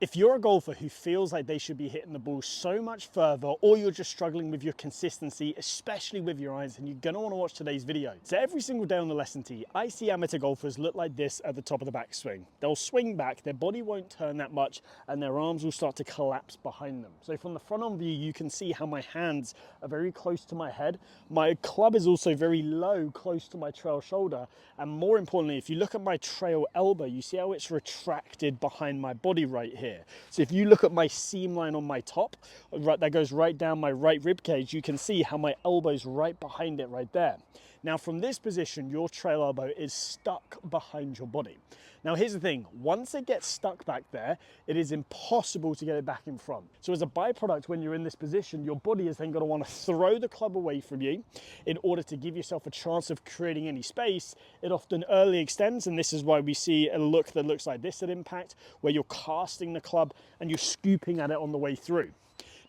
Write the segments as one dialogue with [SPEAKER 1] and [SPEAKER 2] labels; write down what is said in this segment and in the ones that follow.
[SPEAKER 1] If you're a golfer who feels like they should be hitting the ball so much further, or you're just struggling with your consistency, especially with your irons, then you're gonna wanna watch today's video. So every single day on the lesson tee, I see amateur golfers look like this at the top of the backswing. They'll swing back, their body won't turn that much, and their arms will start to collapse behind them. So from the front on view, you can see how my hands are very close to my head. My club is also very low, close to my trail shoulder. And more importantly, if you look at my trail elbow, you see how it's retracted behind my body right here. So if you look at my seam line on my top, right, that goes right down my right rib cage, you can see how my elbow's right behind it right there. Now from this position, your trail elbow is stuck behind your body. Now here's the thing, once it gets stuck back there, it is impossible to get it back in front. So as a byproduct, when you're in this position, your body is then going to want to throw the club away from you in order to give yourself a chance of creating any space. It often early extends, and this is why we see a look that looks like this at impact, where you're casting the club and you're scooping at it on the way through.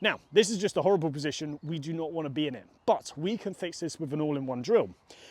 [SPEAKER 1] Now, this is just a horrible position. We do not want to be in it, but we can fix this with an all-in-one drill.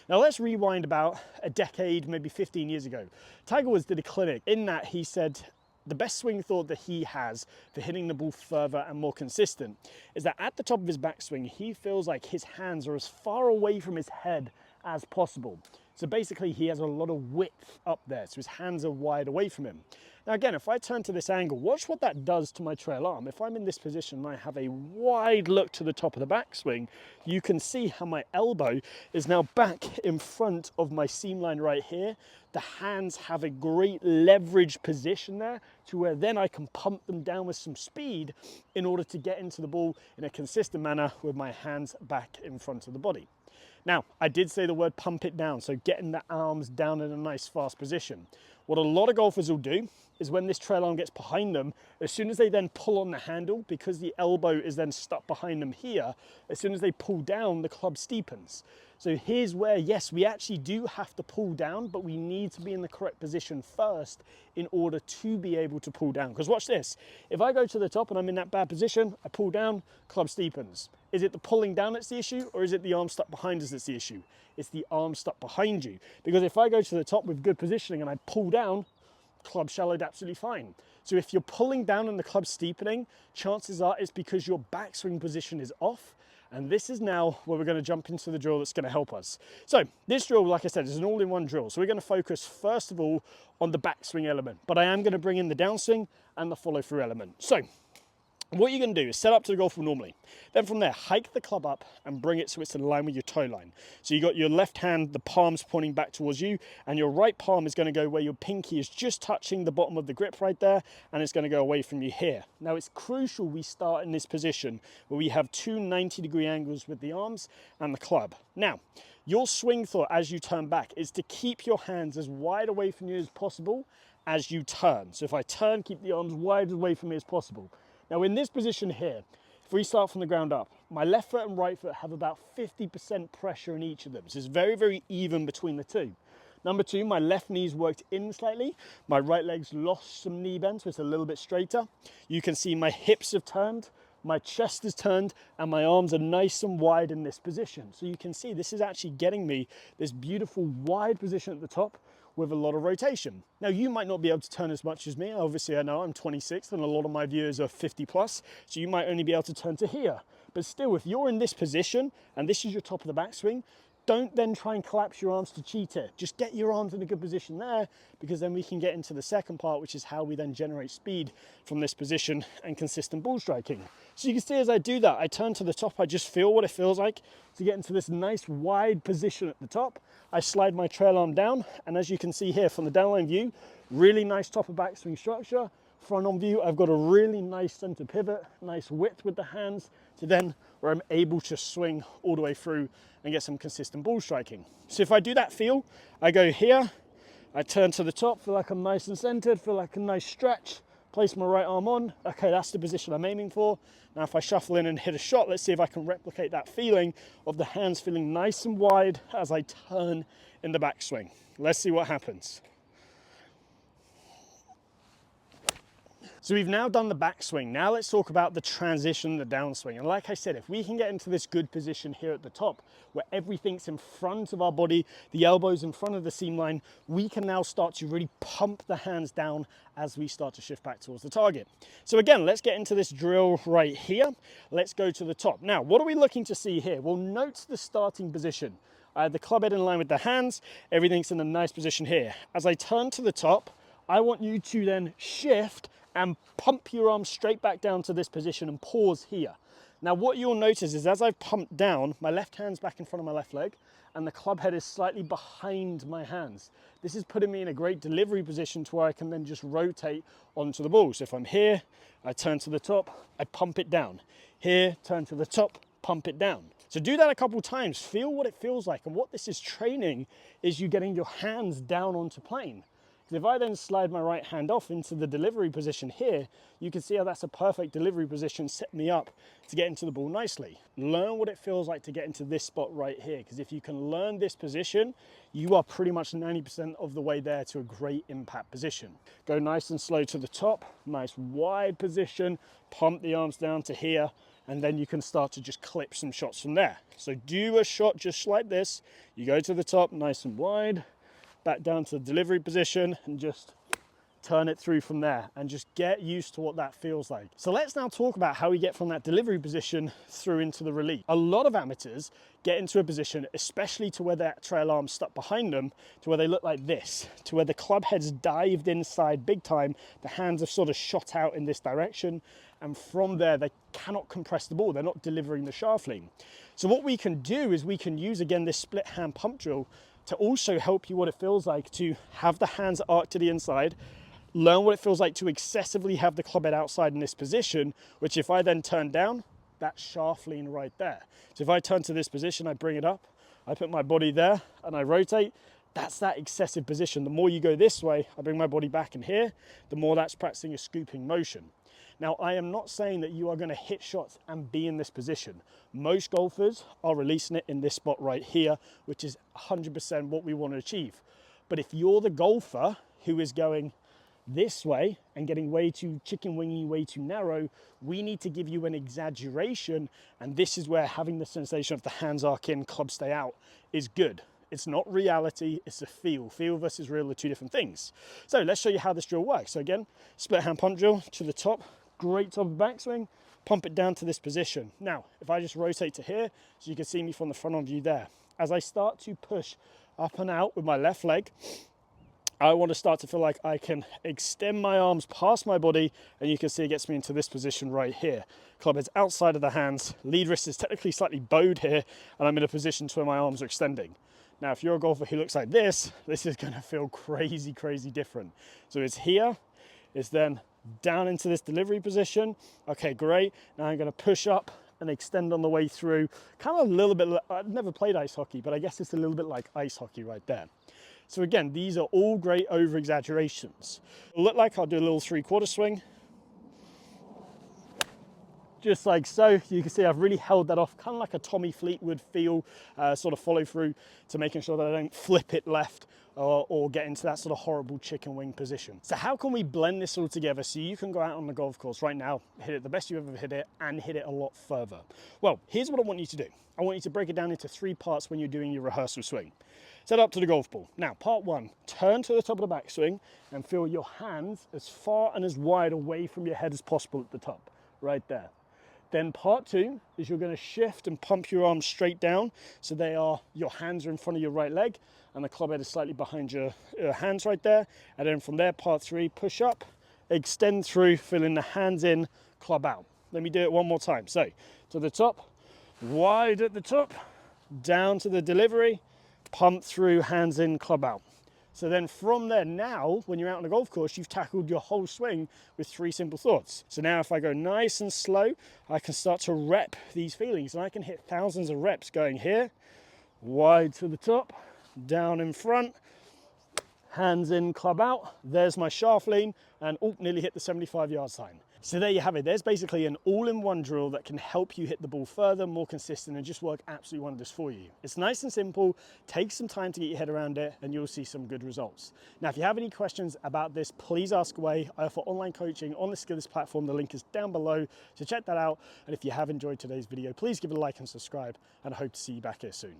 [SPEAKER 1] Now let's rewind about a decade, maybe 15 years ago. Tiger Woods did a clinic. In that, he said the best swing thought that he has for hitting the ball further and more consistent is that at the top of his backswing, he feels like his hands are as far away from his head as possible. So basically he has a lot of width up there, so his hands are wide away from him. Now again, if I turn to this angle, watch what that does to my trail arm. If I'm in this position and I have a wide look to the top of the backswing, you can see how my elbow is now back in front of my seam line right here. The hands have a great leverage position there to where then I can pump them down with some speed in order to get into the ball in a consistent manner with my hands back in front of the body. Now, I did say the word pump it down, so getting the arms down in a nice fast position. What a lot of golfers will do is when this trail arm gets behind them, as soon as they then pull on the handle, because the elbow is then stuck behind them here, as soon as they pull down, the club steepens. So here's where, yes, we actually do have to pull down, but we need to be in the correct position first in order to be able to pull down. Because watch this, if I go to the top and I'm in that bad position, I pull down, club steepens. Is it the pulling down that's the issue, or is it the arm stuck behind us that's the issue? It's the arm stuck behind you. Because if I go to the top with good positioning and I pull down, club shallowed absolutely fine. So if you're pulling down and the club's steepening, chances are it's because your backswing position is off. And this is now where we're going to jump into the drill that's going to help us. So this drill, like I said, is an all-in-one drill. So we're going to focus first of all on the backswing element, but I am going to bring in the downswing and the follow-through element. So what you're going to do is set up to the golf ball normally. Then from there, hike the club up and bring it so it's in line with your toe line. So you got your left hand, the palms pointing back towards you, and your right palm is going to go where your pinky is just touching the bottom of the grip right there, and it's going to go away from you here. Now it's crucial we start in this position where we have two 90-degree angles with the arms and the club. Now, your swing thought as you turn back is to keep your hands as wide away from you as possible as you turn. So if I turn, keep the arms wide away from me as possible. Now in this position here, if we start from the ground up, my left foot and right foot have about 50% pressure in each of them. So it's very, very even between the two. Number two, my left knee's worked in slightly. My right leg's lost some knee bend, so it's a little bit straighter. You can see my hips have turned, my chest is turned, and my arms are nice and wide in this position. So you can see this is actually getting me this beautiful wide position at the top with a lot of rotation. Now you might not be able to turn as much as me. Obviously I know I'm 26 and a lot of my viewers are 50 plus, so you might only be able to turn to here. But still, if you're in this position and this is your top of the backswing, don't then try and collapse your arms to cheat it. Just get your arms in a good position there, because then we can get into the second part, which is how we then generate speed from this position and consistent ball striking. So you can see as I do that, I turn to the top, I just feel what it feels like to get into this nice wide position at the top. I slide my trail arm down, and as you can see here from the downline view, really nice top of backswing structure. Front on view, I've got a really nice center pivot, nice width with the hands to then where I'm able to swing all the way through and get some consistent ball striking. So if I do that feel, I go here, I turn to the top, feel like I'm nice and centered, feel like a nice stretch, place my right arm on. Okay, that's the position I'm aiming for. Now if I shuffle in and hit a shot, let's see if I can replicate that feeling of the hands feeling nice and wide as I turn in the backswing. Let's see what happens. So we've now done the backswing. Now let's talk about the transition, the downswing. And like I said, if we can get into this good position here at the top, where everything's in front of our body, the elbows in front of the seam line, we can now start to really pump the hands down as we start to shift back towards the target. So again, let's get into this drill right here. Let's go to the top. Now, what are we looking to see here? Well, note the starting position. I have the club head in line with the hands. Everything's in a nice position here. As I turn to the top, I want you to then shift and pump your arm straight back down to this position and pause here. Now what you'll notice is as I've pumped down, my left hand's back in front of my left leg and the club head is slightly behind my hands. This is putting me in a great delivery position to where I can then just rotate onto the ball. So if I'm here, I turn to the top, I pump it down. Here, turn to the top, pump it down. So do that a couple times, feel what it feels like. And what this is training is you getting your hands down onto plane. If I then slide my right hand off into the delivery position here, you can see how that's a perfect delivery position, set me up to get into the ball nicely. Learn what it feels like to get into this spot right here, because if you can learn this position, you are pretty much 90% of the way there to a great impact position. Go nice and slow to the top, nice wide position, pump the arms down to here, and then you can start to just clip some shots from there. So do a shot just like this, you go to the top nice and wide, back down to the delivery position and just turn it through from there and just get used to what that feels like. So let's now talk about how we get from that delivery position through into the release. A lot of amateurs get into a position, especially to where that trail arm's stuck behind them, to where they look like this, to where the club head's dived inside big time, the hands have sort of shot out in this direction, and from there they cannot compress the ball, they're not delivering the shaft lean. So what we can do is we can use again this split hand pump drill to also help you what it feels like to have the hands arced to the inside, learn what it feels like to excessively have the club head outside in this position, which if I then turn down, that's shaft lean right there. So if I turn to this position, I bring it up, I put my body there and I rotate, that's that excessive position. The more you go this way, I bring my body back in here, the more that's practicing a scooping motion. Now, I am not saying that you are going to hit shots and be in this position. Most golfers are releasing it in this spot right here, which is 100% what we want to achieve. But if you're the golfer who is going this way and getting way too chicken wingy, way too narrow, we need to give you an exaggeration. And this is where having the sensation of the hands arc in, club stay out is good. It's not reality, it's a feel. Feel versus real are two different things. So let's show you how this drill works. So again, split hand pump drill to the top, great top of backswing, pump it down to this position. Now, if I just rotate to here, so you can see me from the front of you there. As I start to push up and out with my left leg, I want to start to feel like I can extend my arms past my body, and you can see it gets me into this position right here. Club head's outside of the hands, lead wrist is technically slightly bowed here, and I'm in a position to where my arms are extending. Now, if you're a golfer who looks like this is going to feel crazy, crazy different. So it's here, it's then down into this delivery position. Okay, great. Now I'm going to push up and extend on the way through. Kind of a little bit, I've never played ice hockey, but I guess it's a little bit like ice hockey right there. So again, these are all great over exaggerations. It'll look like I'll do a little 3/4 swing. Just like so. You can see I've really held that off, kind of like a Tommy Fleetwood feel, sort of follow through to making sure that I don't flip it left or get into that sort of horrible chicken wing position. So how can we blend this all together so you can go out on the golf course right now, hit it the best you've ever hit it, and hit it a lot further? Well, here's what I want you to do. I want you to break it down into 3 parts when you're doing your rehearsal swing. Set up to the golf ball. Now, part 1, turn to the top of the backswing and feel your hands as far and as wide away from your head as possible at the top, right there. Then part 2 is you're going to shift and pump your arms straight down, so your hands are in front of your right leg and the club head is slightly behind your hands right there. And then from there, part 3, push up, extend through, feeling the hands in, club out. Let me do it one more time. So to the top, wide at the top, down to the delivery, pump through, hands in, club out. So then from there, now, when you're out on the golf course, you've tackled your whole swing with 3 simple thoughts. So now if I go nice and slow, I can start to rep these feelings, and I can hit thousands of reps going here, wide to the top, down in front, hands in, club out. There's my shaft lean, and nearly hit the 75-yard sign. So there you have it. There's basically an all-in-one drill that can help you hit the ball further, more consistent, and just work absolute wonders for you. It's nice and simple. Take some time to get your head around it and you'll see some good results. Now, if you have any questions about this, please ask away. I offer online coaching on the Skillers platform. The link is down below, so check that out. And if you have enjoyed today's video, please give it a like and subscribe, and I hope to see you back here soon.